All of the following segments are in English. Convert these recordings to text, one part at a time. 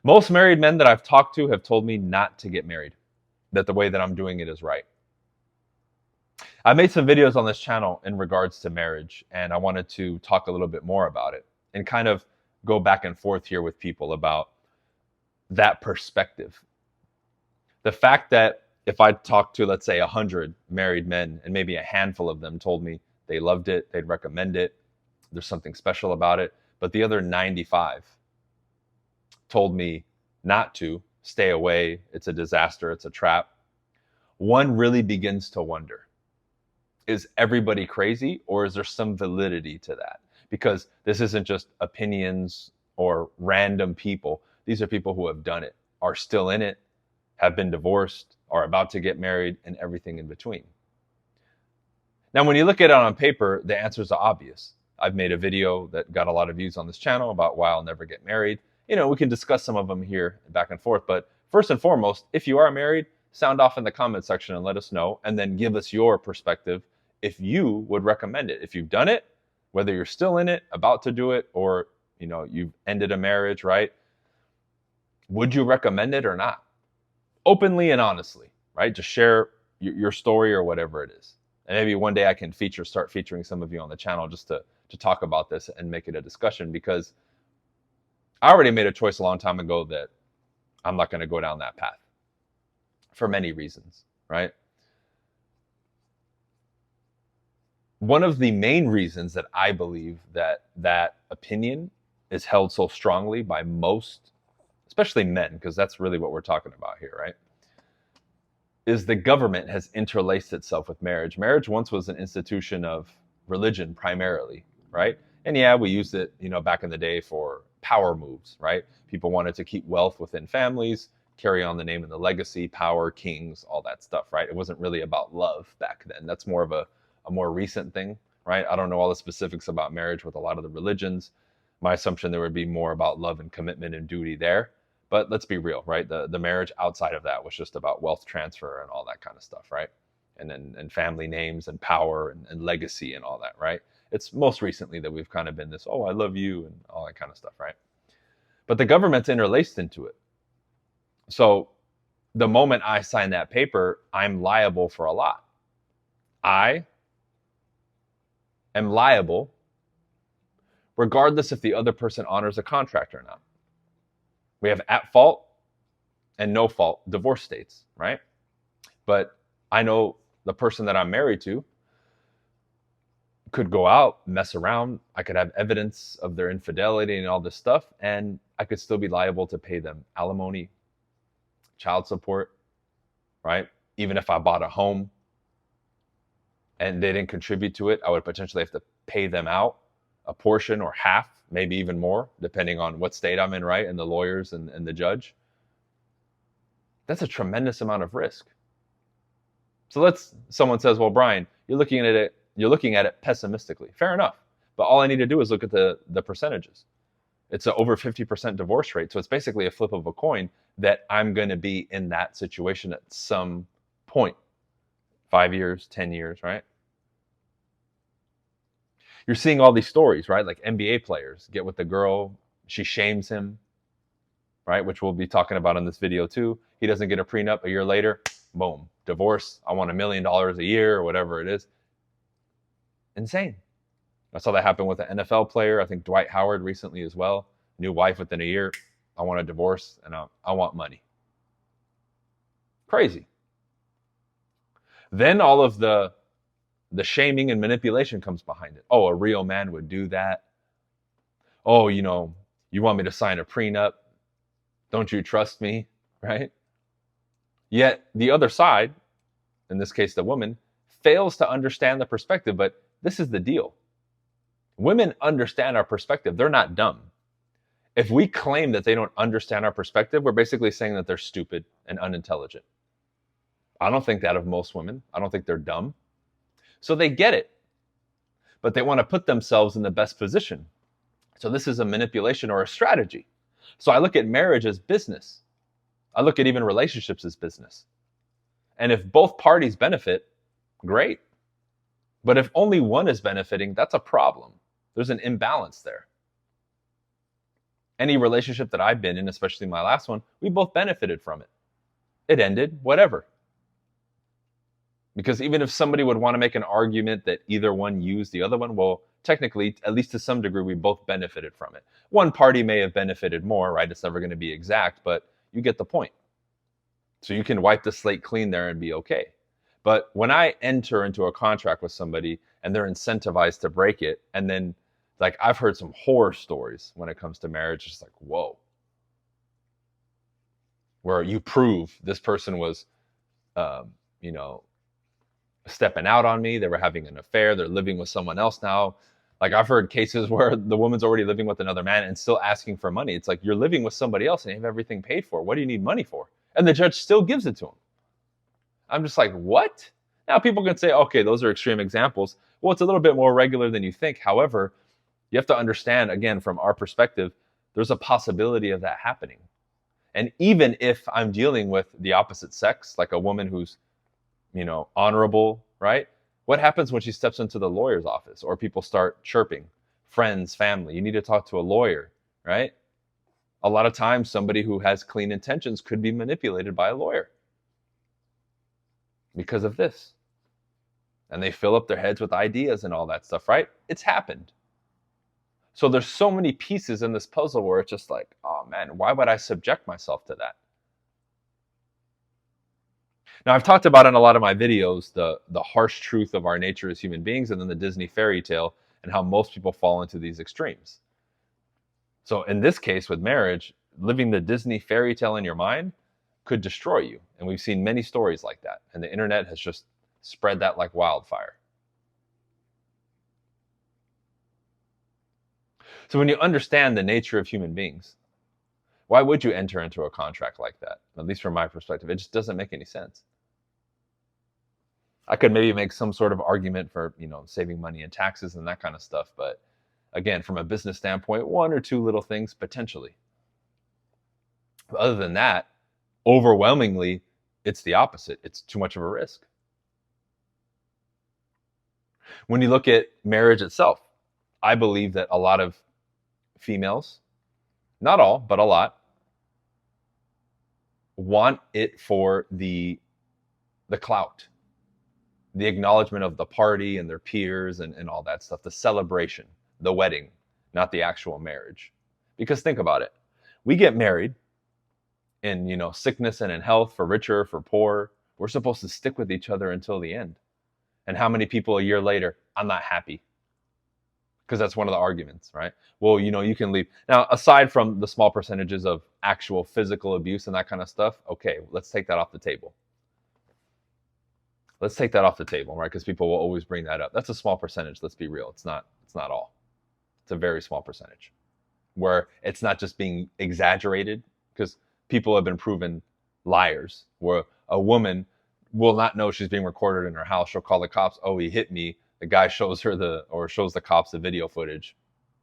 Most married men that I've talked to have told me not to get married, that the way that I'm doing it is right. I made some videos on this channel in regards to marriage, and I wanted to talk a little bit more about it and kind of go back and forth here with people about that perspective. The fact that if I talked to, let's say, 100 married men and maybe a handful of them told me they loved it, they'd recommend it, there's something special about it, but the other 95 told me not to, stay away, it's a disaster, it's a trap, one really begins to wonder, is everybody crazy, or is there some validity to that? Because this isn't just opinions or random people. These are people who have done it, are still in it, have been divorced, are about to get married, and everything in between. Now, when you look at it on paper, the answers are obvious. I've made a video that got a lot of views on this channel about why I'll never get married. You know, we can discuss some of them here back and forth, but first and foremost, if you are married, sound off in the comment section and let us know, and then give us your perspective if you would recommend it. If you've done it, whether you're still in it, about to do it, or you know, you've ended a marriage, right? Would you recommend it or not? Openly and honestly, right? Just share your story or whatever it is. And maybe one day I can start featuring some of you on the channel just to talk about this and make it a discussion, because I already made a choice a long time ago that I'm not going to go down that path for many reasons, right? One of the main reasons that I believe that that opinion is held so strongly by most, especially men, because that's really what we're talking about here, right? Is the government has interlaced itself with marriage. Marriage once was an institution of religion primarily, right? And yeah, we used it, you know, back in the day for power moves, right? People wanted to keep wealth within families, carry on the name and the legacy, power, kings, all that stuff, right? It wasn't really about love back then. That's more of a more recent thing, right? I don't know all the specifics about marriage with a lot of the religions. My assumption there would be more about love and commitment and duty there. But let's be real, right? The marriage outside of that was just about wealth transfer and all that kind of stuff, right? And family names and power and legacy and all that, right? It's most recently that we've kind of been this, oh, I love you and all that kind of stuff, right? But the government's interlaced into it. So the moment I sign that paper, I'm liable for a lot. I am liable regardless if the other person honors a contract or not. We have at fault and no fault divorce states, right? But I know the person that I'm married to could go out, mess around. I could have evidence of their infidelity and all this stuff, and I could still be liable to pay them alimony, child support, right? Even if I bought a home and they didn't contribute to it, I would potentially have to pay them out a portion or half, maybe even more, depending on what state I'm in, right? And the lawyers and the judge. That's a tremendous amount of risk. So someone says, well, Bryan, you're looking at it pessimistically. Fair enough. But all I need to do is look at the percentages. It's an over 50% divorce rate. So it's basically a flip of a coin that I'm going to be in that situation at some point. 5 years, 10 years, right? You're seeing all these stories, right? Like NBA players get with the girl, she shames him, right? Which we'll be talking about in this video too. He doesn't get a prenup. A year later, boom, divorce. I want $1 million a year or whatever it is. Insane. I saw that happen with an NFL player. I think Dwight Howard recently as well. New wife within a year. I want a divorce and I want money. Crazy. Then all of the shaming and manipulation comes behind it. Oh, a real man would do that. Oh, you know, you want me to sign a prenup? Don't you trust me? Right? Yet the other side, in this case the woman, fails to understand the perspective. But this is the deal. Women understand our perspective. They're not dumb. If we claim that they don't understand our perspective, we're basically saying that they're stupid and unintelligent. I don't think that of most women. I don't think they're dumb. So they get it, but they want to put themselves in the best position. So this is a manipulation or a strategy. So I look at marriage as business. I look at even relationships as business. And if both parties benefit, great. But if only one is benefiting, that's a problem. There's an imbalance there. Any relationship that I've been in, especially my last one, we both benefited from it. It ended, whatever. Because even if somebody would want to make an argument that either one used the other one, well, technically, at least to some degree, we both benefited from it. One party may have benefited more, right? It's never going to be exact, but you get the point. So you can wipe the slate clean there and be okay. But when I enter into a contract with somebody and they're incentivized to break it, and then like I've heard some horror stories when it comes to marriage, it's like, whoa. Where you prove this person was, you know, stepping out on me. They were having an affair. They're living with someone else now. Like I've heard cases where the woman's already living with another man and still asking for money. It's like you're living with somebody else and you have everything paid for. What do you need money for? And the judge still gives it to him. I'm just like, what? Now people can say, okay, those are extreme examples. Well, it's a little bit more regular than you think. However, you have to understand, again, from our perspective, there's a possibility of that happening. And even if I'm dealing with the opposite sex, like a woman who's, honorable, right? What happens when she steps into the lawyer's office or people start chirping? Friends, family, you need to talk to a lawyer, right? A lot of times somebody who has clean intentions could be manipulated by a lawyer because of this. And they fill up their heads with ideas and all that stuff, right? It's happened. So there's so many pieces in this puzzle where it's just like, oh man, why would I subject myself to that? Now, I've talked about in a lot of my videos the harsh truth of our nature as human beings and then the Disney fairy tale and how most people fall into these extremes. So in this case with marriage, living the Disney fairy tale in your mind could destroy you. And we've seen many stories like that. And the internet has just spread that like wildfire. So when you understand the nature of human beings, why would you enter into a contract like that? At least from my perspective, it just doesn't make any sense. I could maybe make some sort of argument for, saving money in taxes and that kind of stuff. But again, from a business standpoint, one or two little things potentially. But other than that, overwhelmingly, it's the opposite. It's too much of a risk. When you look at marriage itself, I believe that a lot of females, not all, but a lot, want it for the clout, the acknowledgement of the party and their peers and all that stuff, the celebration, the wedding, not the actual marriage. Because think about it. We get married in, sickness and in health, for richer, for poor. We're supposed to stick with each other until the end. And how many people a year later, I'm not happy? Because that's one of the arguments, right? Well, you can leave. Now, aside from the small percentages of actual physical abuse and that kind of stuff, okay, let's take that off the table. Let's take that off the table, right? Because people will always bring that up. That's a small percentage. Let's be real. It's not all. It's a very small percentage where it's not just being exaggerated, because people have been proven liars, where a woman will not know she's being recorded in her house. She'll call the cops. Oh, he hit me. The guy shows the cops the video footage.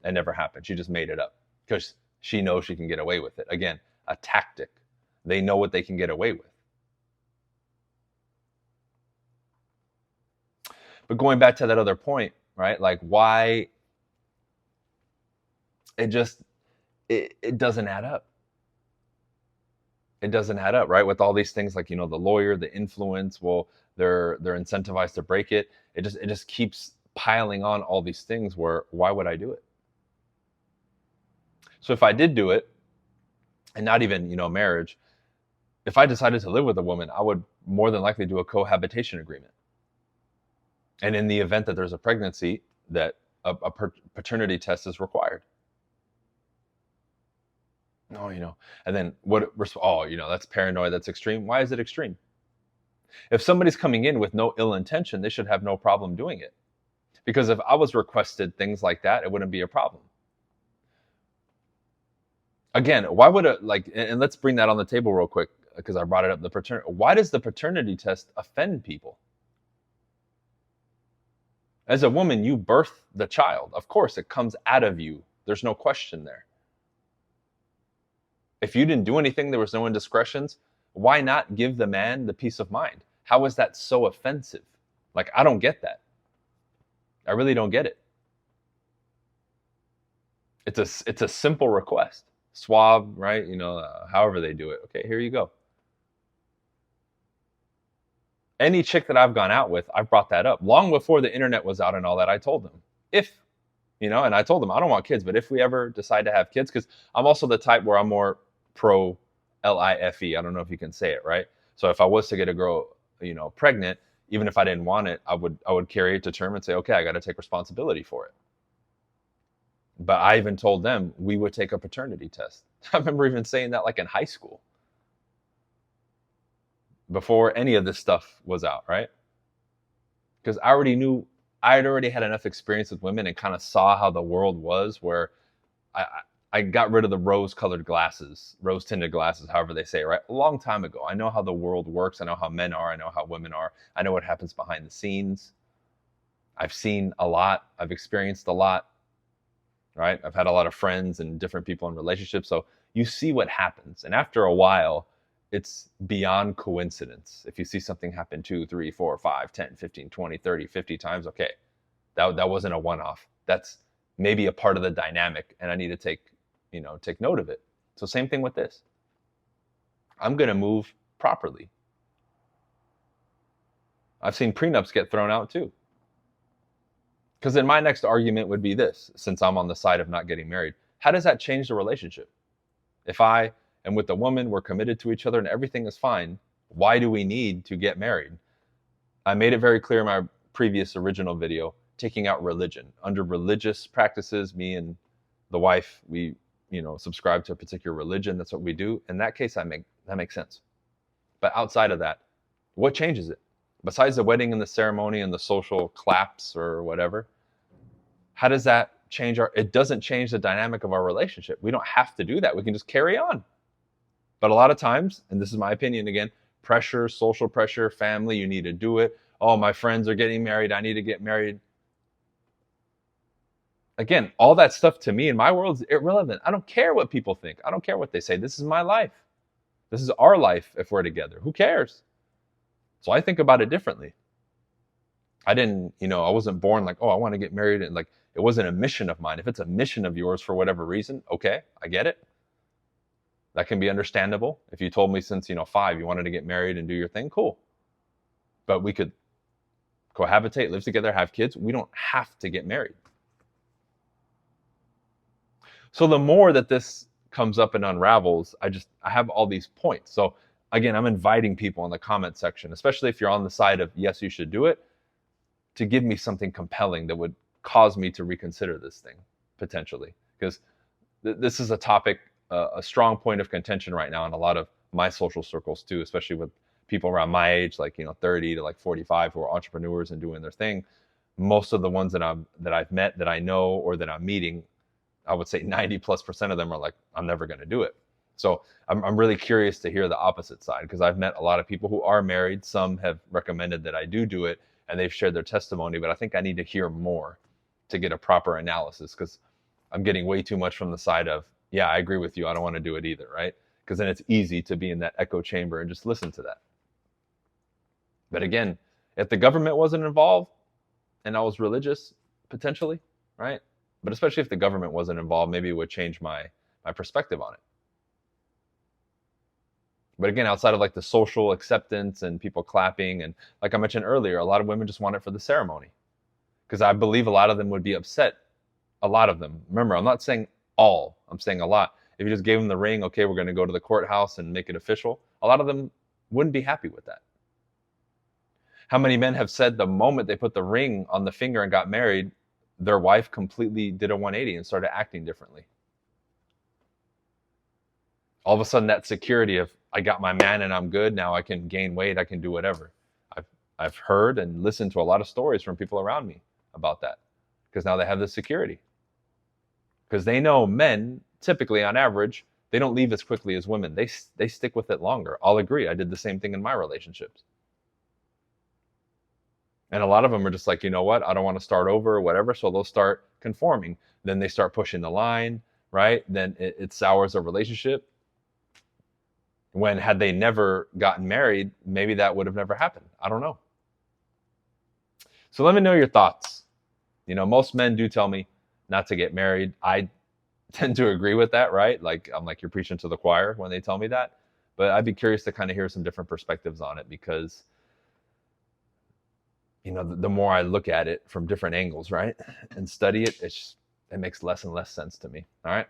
It never happened. She just made it up because she knows she can get away with it. Again, a tactic. They know what they can get away with. But going back to that other point, right? Like why it doesn't add up. It doesn't add up, right? With all these things like, the lawyer, the influence, well, they're incentivized to break it. It just keeps piling on all these things where why would I do it? So if I did do it, and not even, marriage, if I decided to live with a woman, I would more than likely do a cohabitation agreement. And in the event that there's a pregnancy, that a paternity test is required. No, and then that's paranoid, that's extreme. Why is it extreme? If somebody's coming in with no ill intention, they should have no problem doing it. Because if I was requested things like that, it wouldn't be a problem. Again, why would and let's bring that on the table real quick, because I brought it up, why does the paternity test offend people? As a woman, you birth the child. Of course, it comes out of you. There's no question there. If you didn't do anything, there was no indiscretions, why not give the man the peace of mind? How is that so offensive? Like, I don't get that. I really don't get it. It's a simple request. swab, right? However they do it. Okay, here you go. Any chick that I've gone out with, I've brought that up long before the internet was out and all that. I told them, if and I told them I don't want kids, but if we ever decide to have kids, because I'm also the type where I'm more pro LIFE. I don't know if you can say it right. So if I was to get a girl, pregnant, even if I didn't want it, I would carry it to term and say, okay, I got to take responsibility for it. But I even told them we would take a paternity test. I remember even saying that like in high school, before any of this stuff was out, right? Because I had already had enough experience with women and kind of saw how the world was, where I, I got rid of the rose-colored glasses, rose-tinted glasses, however they say it, right? A long time ago. I know how the world works. I know how men are. I know how women are. I know what happens behind the scenes. I've seen a lot. I've experienced a lot, right? I've had a lot of friends and different people in relationships. So you see what happens. And after a while, it's beyond coincidence. If you see something happen 2, 3, 4, 5, 10, 15, 20, 30, 50 times, okay, that wasn't a one-off. That's maybe a part of the dynamic, and I need to take note of it. So same thing with this. I'm going to move properly. I've seen prenups get thrown out too. Because then my next argument would be this, since I'm on the side of not getting married. How does that change the relationship? If I am with a woman, we're committed to each other and everything is fine, why do we need to get married? I made it very clear in my previous original video, taking out religion. Under religious practices, me and the wife, we subscribe to a particular religion. That's what we do. In that case, that makes sense. But outside of that, what changes it? Besides the wedding and the ceremony and the social claps or whatever, how does that change it doesn't change the dynamic of our relationship. We don't have to do that. We can just carry on. But a lot of times, and this is my opinion again, pressure, social pressure, family, you need to do it. Oh, my friends are getting married. I need to get married. Again, all that stuff to me in my world is irrelevant. I don't care what people think. I don't care what they say. This is my life. This is our life if we're together. Who cares? So I think about it differently. I wasn't born like, oh, I want to get married. And like, it wasn't a mission of mine. If it's a mission of yours for whatever reason, okay, I get it. That can be understandable. If you told me since, 5, you wanted to get married and do your thing, cool. But we could cohabitate, live together, have kids. We don't have to get married. So the more that this comes up and unravels, I have all these points. So again, I'm inviting people in the comment section, especially if you're on the side of yes, you should do it, to give me something compelling that would cause me to reconsider this thing potentially. Because this is a topic, a strong point of contention right now in a lot of my social circles too, especially with people around my age, like 30 to like 45, who are entrepreneurs and doing their thing. Most of the ones that I've met, that I know, or that I'm meeting, I would say 90+% of them are like, I'm never going to do it. So I'm really curious to hear the opposite side, because I've met a lot of people who are married. Some have recommended that I do it, and they've shared their testimony, but I think I need to hear more to get a proper analysis, because I'm getting way too much from the side of, yeah, I agree with you, I don't want to do it either, right? Because then it's easy to be in that echo chamber and just listen to that. But again, if the government wasn't involved and I was religious, potentially, right? But especially if the government wasn't involved, maybe it would change my perspective on it. But again, outside of like the social acceptance and people clapping, and like I mentioned earlier, a lot of women just want it for the ceremony. Because I believe a lot of them would be upset. A lot of them. Remember, I'm not saying all, I'm saying a lot. If you just gave them the ring, okay, we're going to go to the courthouse and make it official, a lot of them wouldn't be happy with that. How many men have said the moment they put the ring on the finger and got married, their wife completely did a 180 and started acting differently? All of a sudden, that security of, I got my man and I'm good, now I can gain weight, I can do whatever. I've heard and listened to a lot of stories from people around me about that, because now they have the security. Because they know men, typically on average, they don't leave as quickly as women. They stick with it longer. I'll agree. I did the same thing in my relationships. And a lot of them are just like, you know what? I don't want to start over or whatever. So they'll start conforming. Then they start pushing the line, right? Then it sours a relationship. When had they never gotten married, maybe that would have never happened. I don't know. So let me know your thoughts. Most men do tell me not to get married. tend to agree with that, right? Like I'm like, you're preaching to the choir when they tell me that. But I'd be curious to kind of hear some different perspectives on it, because the more I look at it from different angles, right, and study it, it makes less and less sense to me. All right.